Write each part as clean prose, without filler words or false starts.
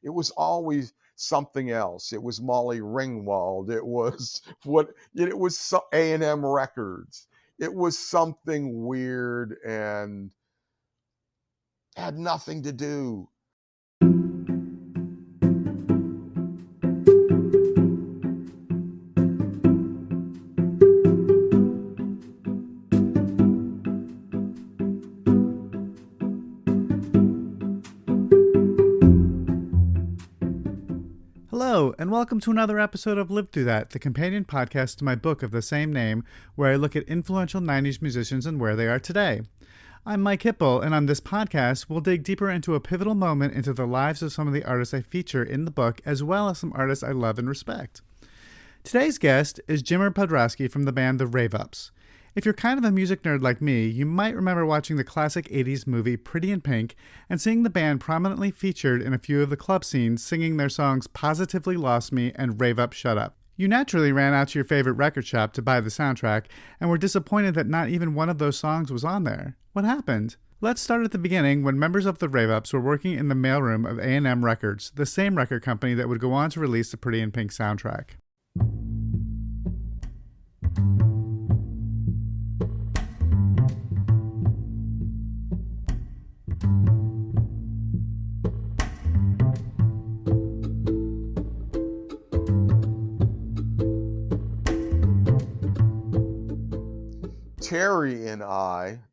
It was always something else. It was Molly Ringwald. It was A&M Records. It was something weird and had nothing to do. Hello, and welcome to another episode of Live Through That, the companion podcast to my book of the same name, where I look at influential 90s musicians and where they are today. I'm Mike Hipple, and on this podcast, we'll dig deeper into a pivotal moment into the lives of some of the artists I feature in the book, as well as some artists I love and respect. Today's guest is Jimmer Podrasky from the band the Rave-Ups. If you're kind of a music nerd like me, you might remember watching the classic 80s movie Pretty in Pink and seeing the band prominently featured in a few of the club scenes singing their songs Positively Lost Me and Rave Up, Shut Up. You naturally ran out to your favorite record shop to buy the soundtrack and were disappointed that not even one of those songs was on there. What happened? Let's start at the beginning when members of the Rave-Ups were working in the mailroom of A&M Records, the same record company that would go on to release the Pretty in Pink soundtrack.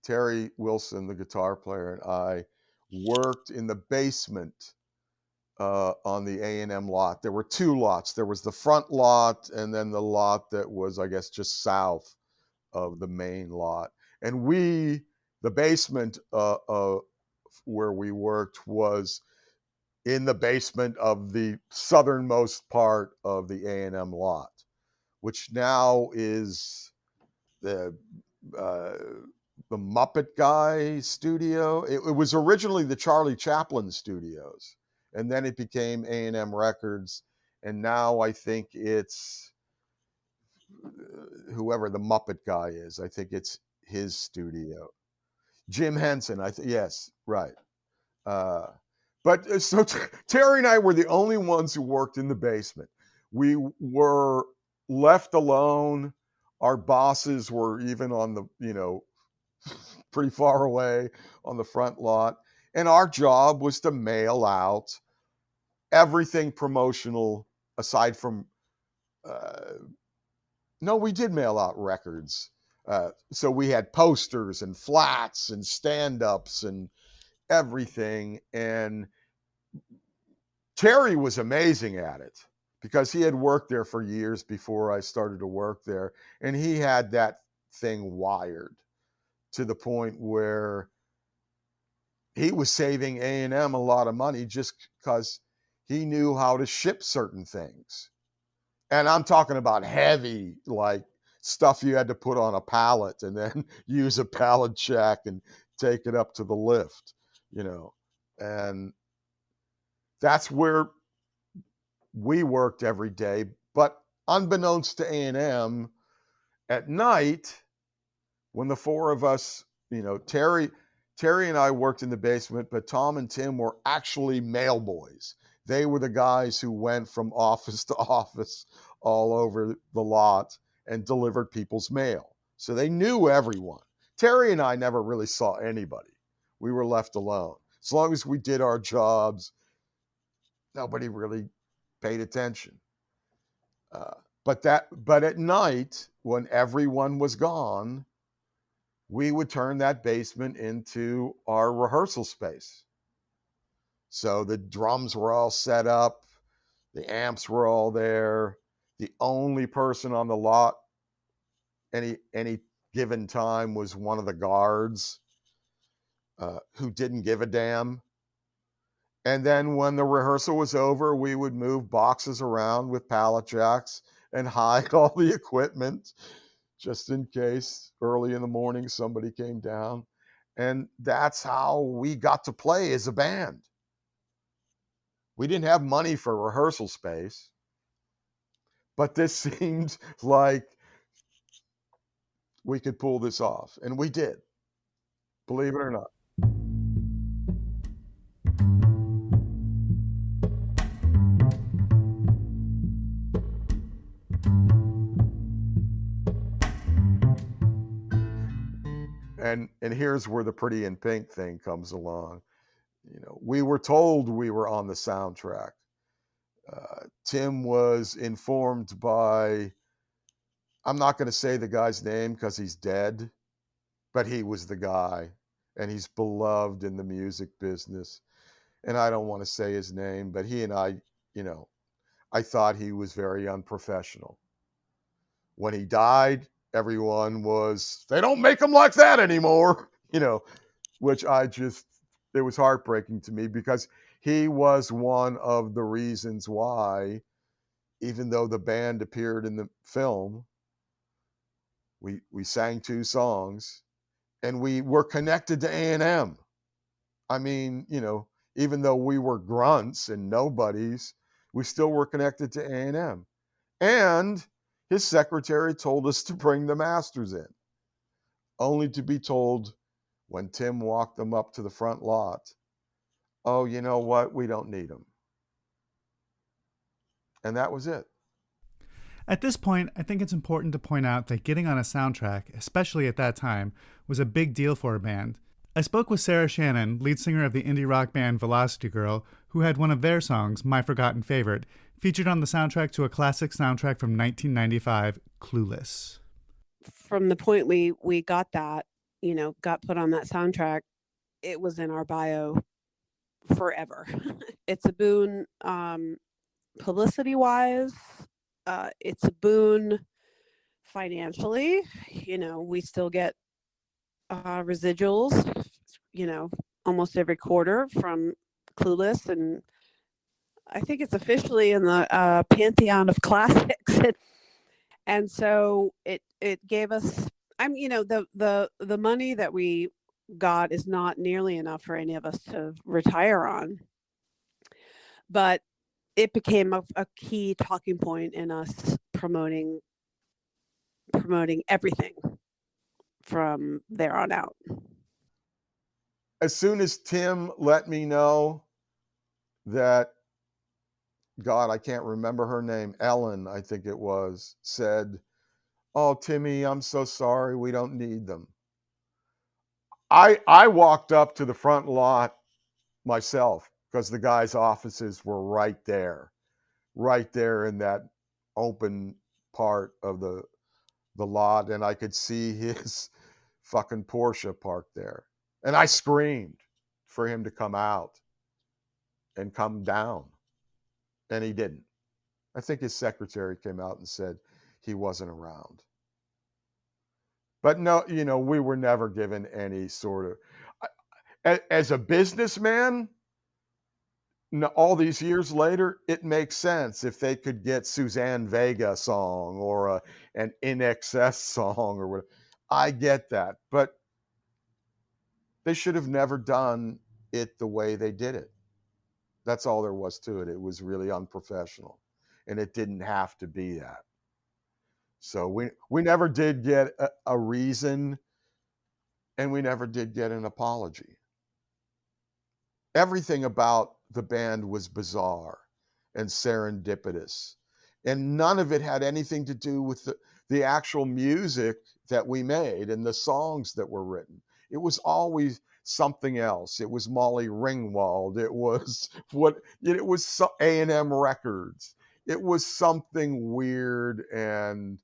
Terry Wilson, the guitar player, and I worked in the basement on the A&M lot. There were two lots. There was the front lot and then the lot that was, I guess, just south of the main lot. And the basement where we worked was in the basement of the southernmost part of the A&M lot, which now is the Muppet Guy studio. It was originally the Charlie Chaplin studios, and then it became A&M Records, and now I think it's whoever the Muppet Guy is. I think it's his studio. Jim Henson, yes, right. But so Terry and I were the only ones who worked in the basement. We were left alone. Our bosses were even on the, pretty far away on the front lot. And our job was to mail out everything promotional aside from, no, we did mail out records. So we had posters and flats and stand-ups and everything. And Terry was amazing at it, because he had worked there for years before I started to work there. And he had that thing wired to the point where he was saving A&M a lot of money just because he knew how to ship certain things. And I'm talking about heavy, like stuff you had to put on a pallet and then use a pallet jack and take it up to the lift, and that's where we worked every day. But unbeknownst to A&M, at night, when the four of us, Terry and I worked in the basement, but Tom and Tim were actually mail boys. They were the guys who went from office to office all over the lot and delivered people's mail. So they knew everyone. Terry and I never really saw anybody. We were left alone. As long as we did our jobs, nobody really paid attention. But at night, when everyone was gone, we would turn that basement into our rehearsal space. So the drums were all set up, the amps were all there. The only person on the lot any given time was one of the guards who didn't give a damn. And then when the rehearsal was over, we would move boxes around with pallet jacks and hide all the equipment just in case early in the morning somebody came down. And that's how we got to play as a band. We didn't have money for rehearsal space, but this seemed like we could pull this off. And we did, believe it or not. and here's where the Pretty in Pink thing comes along. We were told we were on the soundtrack. Tim was informed by, I'm not going to say the guy's name because he's dead, but he was the guy, and he's beloved in the music business. And I don't want to say his name, but he and I thought he was very unprofessional. When he died, everyone was, they don't make him like that anymore, which it was heartbreaking to me because he was one of the reasons why, even though the band appeared in the film, we sang 2 songs and we were connected to A&M. I mean, even though we were grunts and nobodies, we still were connected to A&M. And his secretary told us to bring the masters in, only to be told when Tim walked them up to the front lot, oh, you know what? We don't need them. And that was it. At this point, I think it's important to point out that getting on a soundtrack, especially at that time, was a big deal for a band. I spoke with Sarah Shannon, lead singer of the indie rock band Velocity Girl, who had one of their songs, My Forgotten Favorite, featured on the soundtrack to a classic soundtrack from 1995, Clueless. From the point we got that, got put on that soundtrack, it was in our bio forever. It's a boon publicity-wise. It's a boon financially. We still get residuals, almost every quarter from Clueless, and I think it's officially in the pantheon of classics. And so it gave us, the money that we got is not nearly enough for any of us to retire on, but it became a key talking point in us promoting everything from there on out. As soon as Tim let me know that, God, I can't remember her name, Ellen, I think it was, said, oh, Timmy, I'm so sorry, we don't need them. I walked up to the front lot myself because the guys' offices were right there in that open part of the lot, and I could see his fucking Porsche parked there. And I screamed for him to come out and come down. And he didn't. I think his secretary came out and said he wasn't around. But no, we were never given any sort of, as a businessman, all these years later, it makes sense if they could get Suzanne Vega song or an In Excess song or whatever. I get that, but they should have never done it the way they did it. That's all there was to it. It was really unprofessional, and it didn't have to be that. So we never did get a reason, and we never did get an apology. Everything about the band was bizarre and serendipitous, and none of it had anything to do with the actual music that we made and the songs that were written. It was always something else. It was Molly Ringwald. It was A&M Records. It was something weird and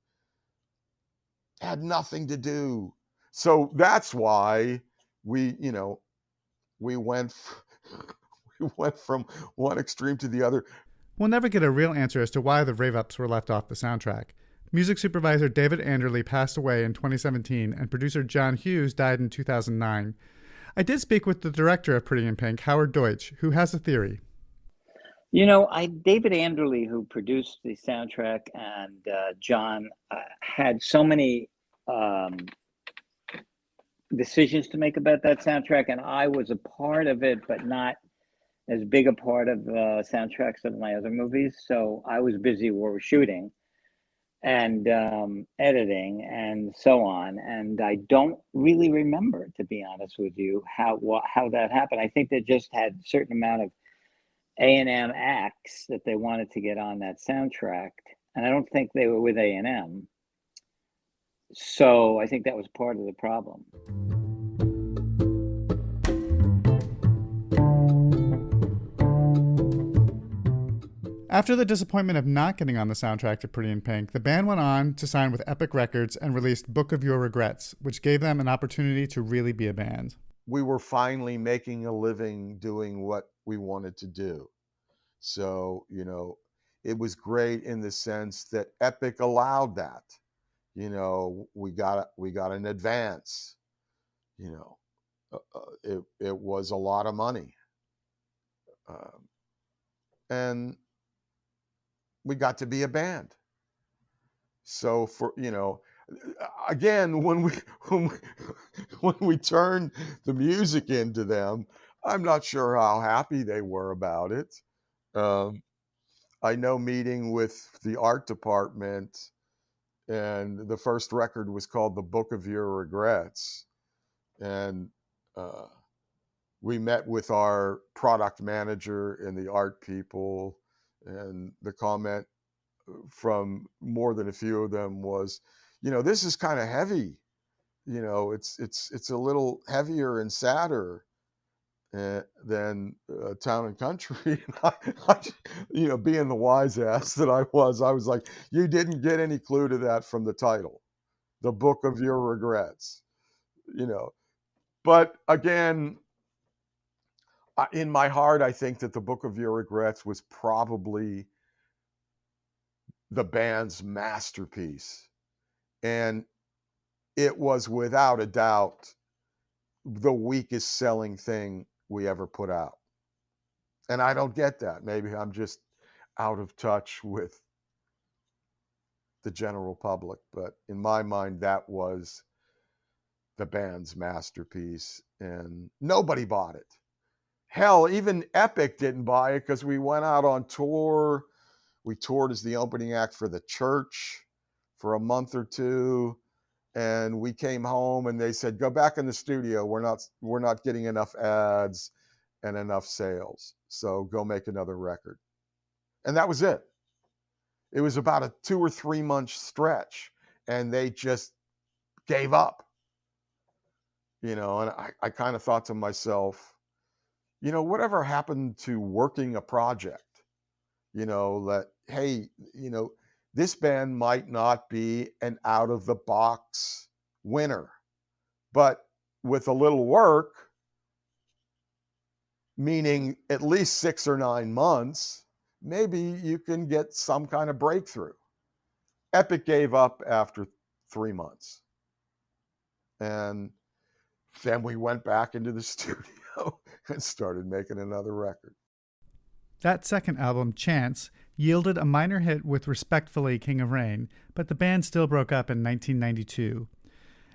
had nothing to do. So that's why we went from one extreme to the other. We'll never get a real answer as to why the Rave-Ups were left off the soundtrack. Music supervisor David Anderley passed away in 2017, and producer John Hughes died in 2009. I did speak with the director of Pretty in Pink, Howard Deutsch, who has a theory. David Anderley, who produced the soundtrack, and John had so many decisions to make about that soundtrack, and I was a part of it, but not as big a part of soundtracks of my other movies. So I was busy where we're shooting and editing and so on, and I don't really remember, to be honest with you, how that happened. I think they just had a certain amount of A&M acts that they wanted to get on that soundtrack, and I don't think they were with A&M. So I think that was part of the problem. After the disappointment of not getting on the soundtrack to Pretty in Pink, the band went on to sign with Epic Records and released Book of Your Regrets, which gave them an opportunity to really be a band. We were finally making a living doing what we wanted to do. So, it was great in the sense that Epic allowed that. We got an advance. It was a lot of money, and we got to be a band. So again, when we turned the music into them, I'm not sure how happy they were about it. I know meeting with the art department, and the first record was called The Book of Your Regrets. And we met with our product manager and the art people, and the comment from more than a few of them was, this is kind of heavy. It's a little heavier and sadder than Town and Country. Being the wise ass that I was like, you didn't get any clue to that from the title, The Book of Your Regrets. But again, in my heart, I think that The Book of Your Regrets was probably the band's masterpiece. And it was without a doubt the weakest selling thing we ever put out. And I don't get that. Maybe I'm just out of touch with the general public. But in my mind, that was the band's masterpiece. And nobody bought it. Hell, even Epic didn't buy it because we went out on tour. We toured as the opening act for The Church for a month or two. And we came home and they said, go back in the studio. We're not getting enough ads and enough sales. So go make another record. And that was it. It was about a 2 or 3 month stretch, and they just gave up. And I kind of thought to myself, whatever happened to working a project? That, hey, this band might not be an out of the box winner, but with a little work, meaning at least 6 or 9 months, maybe you can get some kind of breakthrough. Epic gave up after 3 months. And then we went back into the studio and started making another record. That second album, Chance, yielded a minor hit with Respectfully King of Rain, but the band still broke up in 1992.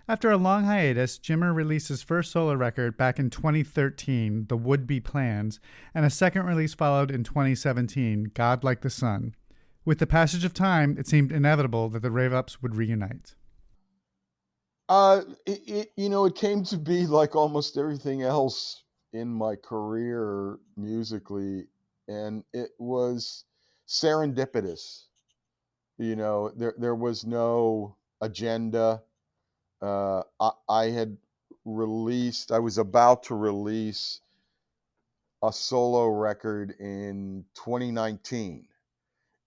After a long hiatus, Jimmer released his first solo record back in 2013, The Would Be Plans, and a second release followed in 2017, God Like the Sun. With the passage of time, it seemed inevitable that the Rave-Ups would reunite. It came to be like almost everything else in my career musically, and it was serendipitous. There was no agenda. I was about to release a solo record in 2019,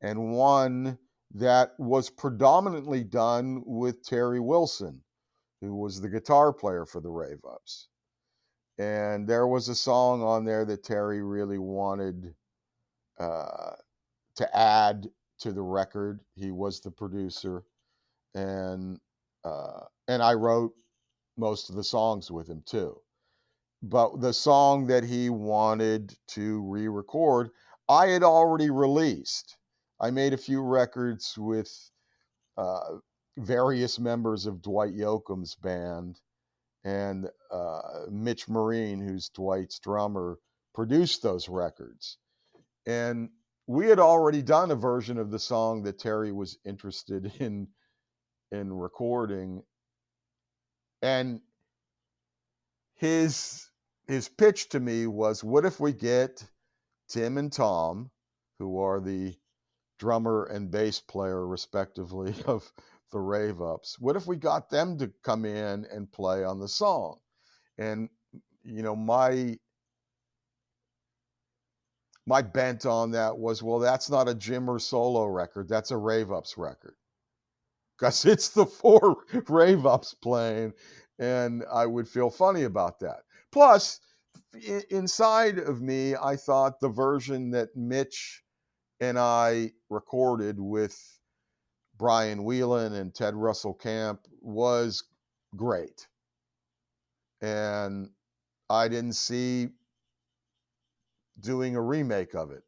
and one that was predominantly done with Terry Wilson, who was the guitar player for the Rave-Ups. And there was a song on there that Terry really wanted to add to the record. He was the producer, and I wrote most of the songs with him too. But the song that he wanted to re-record, I had already released. I made a few records with various members of Dwight Yoakam's band, and Mitch Marine, who's Dwight's drummer, produced those records. And we had already done a version of the song that Terry was interested in recording. And his pitch to me was, what if we get Tim and Tom, who are the drummer and bass player respectively of the Rave-Ups, what if we got them to come in and play on the song? And my bent on that was, well, that's not a Jimmer solo record. That's a Rave-Ups record. Because it's the 4 Rave-Ups playing, and I would feel funny about that. Plus, inside of me, I thought the version that Mitch and I recorded with Brian Whelan and Ted Russell Camp was great. And I didn't see doing a remake of it.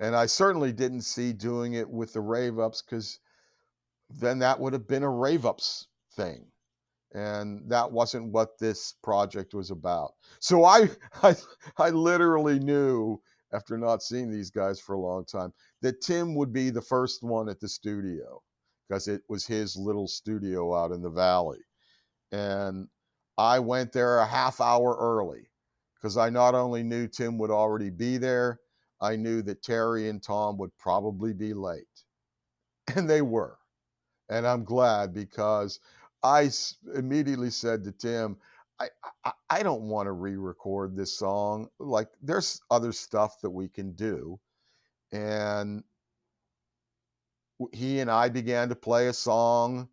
And I certainly didn't see doing it with the Rave-Ups, because then that would have been a Rave-Ups thing. And that wasn't what this project was about. So I literally knew, after not seeing these guys for a long time, that Tim would be the first one at the studio, because it was his little studio out in the valley. And I went there a half hour early, because I not only knew Tim would already be there, I knew that Terry and Tom would probably be late. And they were. And I'm glad, because I immediately said to Tim, I don't want to re-record this song. Like, there's other stuff that we can do. And he and I began to play a song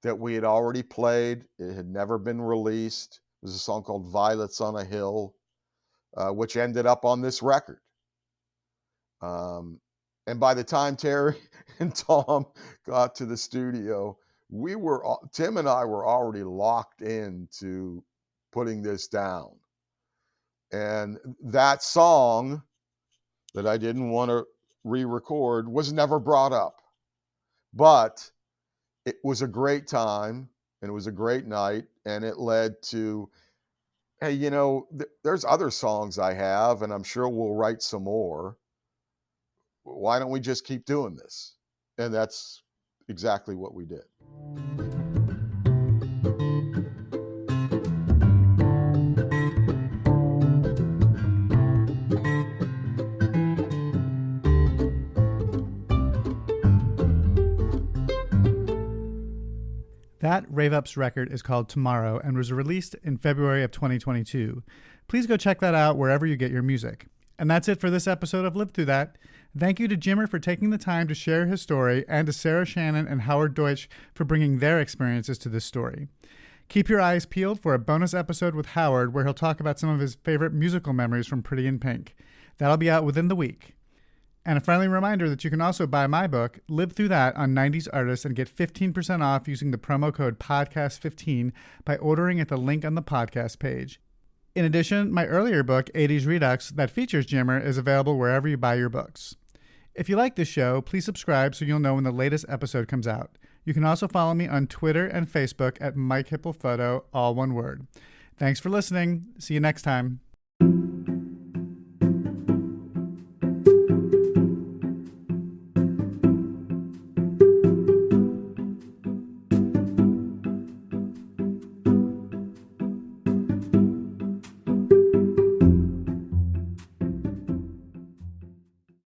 that we had already played. It had never been released. It was a song called Violets on a Hill, which ended up on this record. And by the time Terry and Tom got to the studio, Tim and I were already locked into putting this down. And that song that I didn't want to re-record was never brought up. But it was a great time, and it was a great night, and it led to, hey, you know, there's other songs I have, and I'm sure we'll write some more. Why don't we just keep doing this? And that's exactly what we did. That Rave-Ups record is called Tomorrow and was released in February of 2022. Please go check that out wherever you get your music. And that's it for this episode of Live Through That. Thank you to Jimmer for taking the time to share his story, and to Sarah Shannon and Howard Deutsch for bringing their experiences to this story. Keep your eyes peeled for a bonus episode with Howard, where he'll talk about some of his favorite musical memories from Pretty in Pink. That'll be out within the week. And a friendly reminder that you can also buy my book, Live Through That, on 90s Artists, and get 15% off using the promo code PODCAST15 by ordering at the link on the podcast page. In addition, my earlier book, 80s Redux, that features Jimmer, is available wherever you buy your books. If you like this show, please subscribe so you'll know when the latest episode comes out. You can also follow me on Twitter and Facebook at Mike Hippel Photo, all one word. Thanks for listening. See you next time.